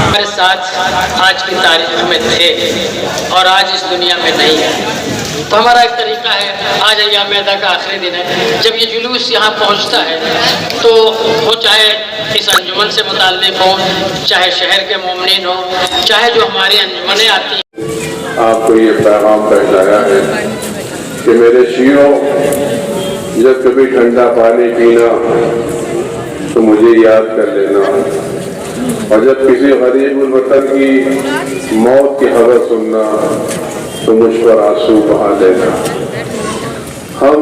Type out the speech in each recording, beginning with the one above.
ہمارے ساتھ آج کی تاریخ میں تھے اور آج اس دنیا میں نہیں ہے، تو ہمارا ایک طریقہ ہے، آج ایام عیدہ کا آخری دن ہے، جب یہ جلوس یہاں پہنچتا ہے تو وہ چاہے اس انجمن سے متعلق ہوں، چاہے شہر کے مومنین ہوں، چاہے جو ہماری انجمنیں آتی ہیں، آپ کو یہ پیغام پہنچایا ہے کہ میرے شیعوں، جب کبھی ٹھنڈا پانی پینا تو مجھے یاد کر لینا، اور جب کسی غریب الوطن کی موت کی خبر سننا تو مجھ پر آنسو بہا دینا۔ ہم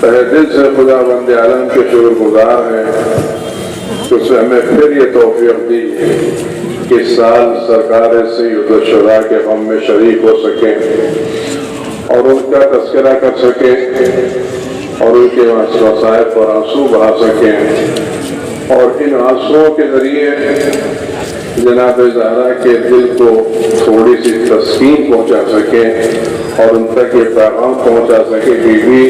تہہ دل سے خدا بند عالم کے شکر گزار ہیں کہ اس نے ہمیں پھر یہ توفیق دی کہ اس سال سرکار سید الشہداء کے غم میں شریک ہو سکیں اور ان کا تذکرہ کر سکیں اور ان کے مصائب پر آنسو بہا سکیں، اور ان آنسوؤں کے ذریعے جناب زہرا کے دل کو تھوڑی سی تسکین پہنچا سکیں اور ان تک یہ پیغام پہنچا سکیں کہ بھی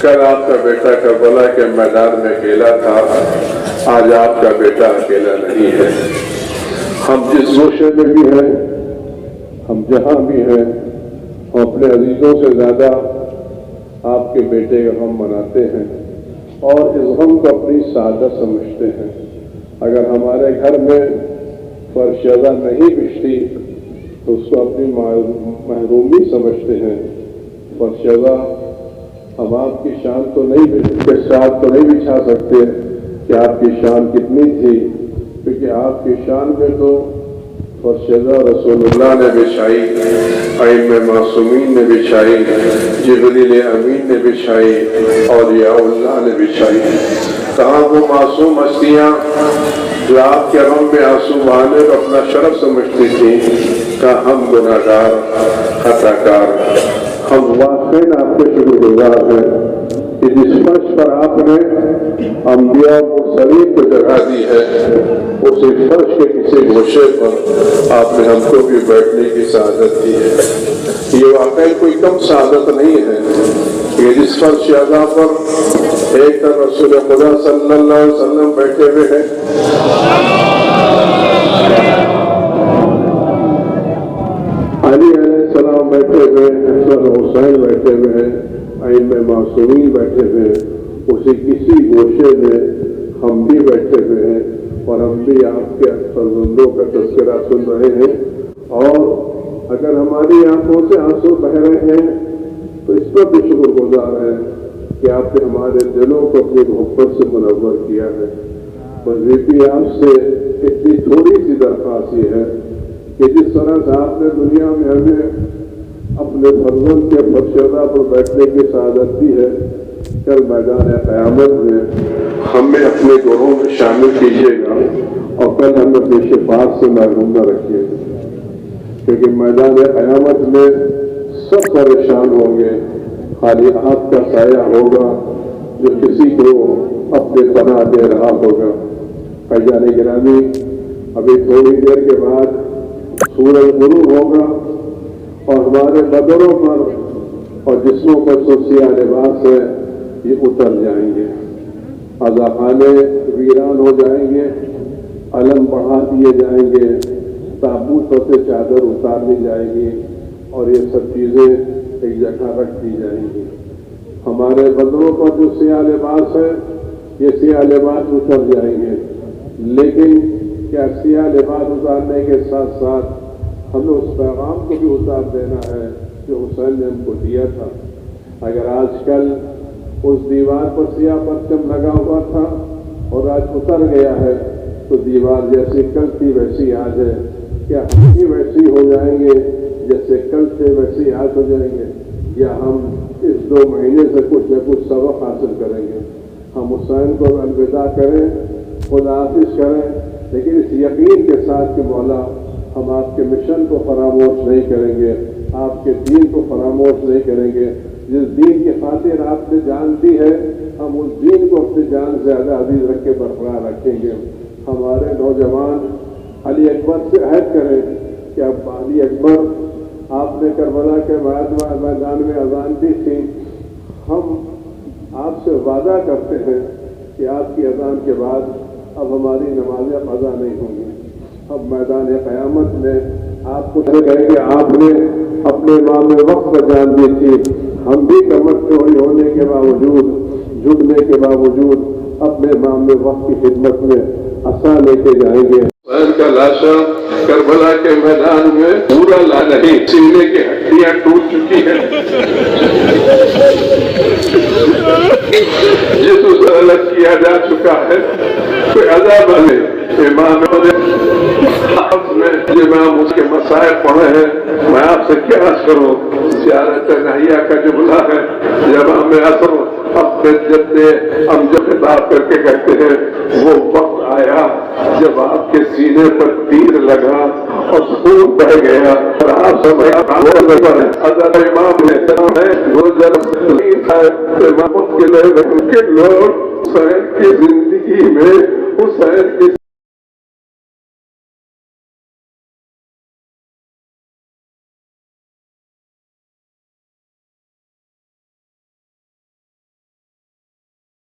کل آپ کا بیٹا کربلا کے میدان میں اکیلا تھا، آج آپ کا بیٹا اکیلا نہیں ہے۔ ہم جس گوشے میں بھی ہیں، ہم جہاں بھی ہیں، ہم اپنے عزیزوں سے زیادہ آپ کے بیٹے کا غم مناتے ہیں اور اس غم کو اپنی سعادت سمجھتے ہیں۔ اگر ہمارے گھر میں فرشیدہ نہیں بچتی تو اس کو اپنی محرومی سمجھتے ہیں۔ فرشیدہ ہم آپ کی شان تو نہیں کے ساتھ تو نہیں بچھا سکتے کہ آپ کی شان کتنی تھی، کیونکہ آپ کی شان میں تو فرشدہ رسول اللہ نے بچھائی، ائمہ معصومین نے بچھائی، جبریل امین نے بچھائی، اولیاء اللہ نے بچھائی۔ کہاں وہ معصوم ہستیاں جو آپ کے غم میں آنسو بہانے کو اپنا شرف سمجھتی تھیں؟ کہ ہم گناہ گار، خطا کار، ہم واقعی آپ کے شکر گزار ہیں کہ جس فرش پر آپ نے انبیاء و مرسلین کو جگہ دی ہے، اسی فرش کے کسی گوشے پر آپ نے ہم کو بھی بیٹھنے کی سعادت دی ہے۔ یہ واقعی کوئی کم سعادت نہیں ہے کہ جس فرش اعلیٰ پر ایک طرف رسول خدا صلی اللہ علیہ وسلم بیٹھے ہوئے ہیں، علی علیہ السلام بیٹھے ہوئے ہیں، حسن حسین بیٹھے ہوئے ہیں، ائمہ معصومین بیٹھے ہوئے ہیں، اسی کسی گوشے میں ہم بھی بیٹھے ہوئے ہیں اور ہم بھی آپ کے فرزندوں کا تذکرہ سن رہے ہیں۔ اور اگر ہماری آنکھوں سے آنسو بہ رہے ہیں تو اس پر بھی شکر گزار ہیں کہ آپ نے ہمارے دلوں کو اپنی محبت سے منور کیا ہے۔ مزیدی آپ سے اتنی تھوڑی سی درخواست یہ ہے کہ جس طرح سے آپ نے دنیا میں ہمیں اپنے فرزند کے فرشدہ پر بیٹھنے کی سعادت دی ہے، کل میدان قیامت میں ہمیں اپنے گروہ میں شامل کیجیے گا اور کل ہم اپنی شفاعت سے محروم نہ رکھیے گا، کیونکہ میدان قیامت میں سب پریشان ہوں گے، خالی آپ کا سایہ ہوگا جو کسی کو اپنے پناہ دے رہا ہوگا۔ فیضان گرامی، ابھی تھوڑی دیر کے بعد سورج غروب ہوگا اور ہمارے بدنوں پر اور جسموں پر جو سیاہ لباس ہے یہ اتر جائیں گے، عزاخانے ویران ہو جائیں گے، علم بڑھا دیے جائیں گے، تابوت سے چادر اتار دی جائے گی اور یہ سب چیزیں ایک جگہ رکھ دی جائیں گی۔ ہمارے بدنوں پر جو سیاہ لباس ہے یہ سیاہ لباس اتر جائیں گے، لیکن کیا سیاہ لباس اتارنے کے ساتھ ساتھ ہمیں اس پیغام کو بھی اتار دینا ہے جو حسین نے ہم کو دیا تھا؟ اگر آج کل اس دیوار پر سیاہ پرچم لگا ہوا تھا اور آج اتر گیا ہے تو دیوار جیسی کل تھی ویسی آج ہے، کیا ہم بھی ویسی ہو جائیں گے جیسے کل تھے ویسی آج ہو جائیں گے، یا ہم اس 2 مہینے سے کچھ نہ کچھ سبق حاصل کریں گے؟ ہم حسین کو الوداع کریں، خدا حافظ کریں، لیکن اس یقین کے ساتھ کہ مولا ہم آپ کے مشن کو فراموش نہیں کریں گے، آپ کے دین کو فراموش نہیں کریں گے۔ جس دین کی خاطر آپ نے جان دی ہے ہم اس دین کو اپنی جان سے زیادہ عزیز رکھ کے برقرار رکھیں گے۔ ہمارے نوجوان علی اکبر سے عہد کریں کہ اب علی اکبر آپ نے کربلا کے میدان میں اذان دی تھی، ہم آپ سے وعدہ کرتے ہیں کہ آپ کی اذان کے بعد اب ہماری نمازیں قضا نہیں ہوں گی، اب میدان قیامت میں آپ کو کہیں کہ آپ نے اپنے امام وقت پر جان دی تھی، ہم بھی کمر چوری ہونے کے باوجود، جھکنے کے باوجود اپنے امام وقت کی خدمت میں عصا لے کے جائیں گے۔ حسین کا لاشا کربلا کے میدان میں پورا لا نہیں، سینے کی ہڈیاں ٹوٹ چکی ہیں، جس سے الگ کیا جا چکا ہے، کوئی عذاب والے امام امام اس کے مسائل پڑھے ہیں۔ میں آپ سے کیا عرض کروں، زیارت نہیہ کا جملہ ہے، جب ہمیں اثر اپنے جدے ہم جو خطاب کر کے کہتے ہیں وہ وقت آیا جب آپ کے سینے پر تیر لگا اور خون بہ گیا اور آپ سمجھا اگر امام ہے وہ امامت کے لوگ حسین کی زندگی میں حسین کی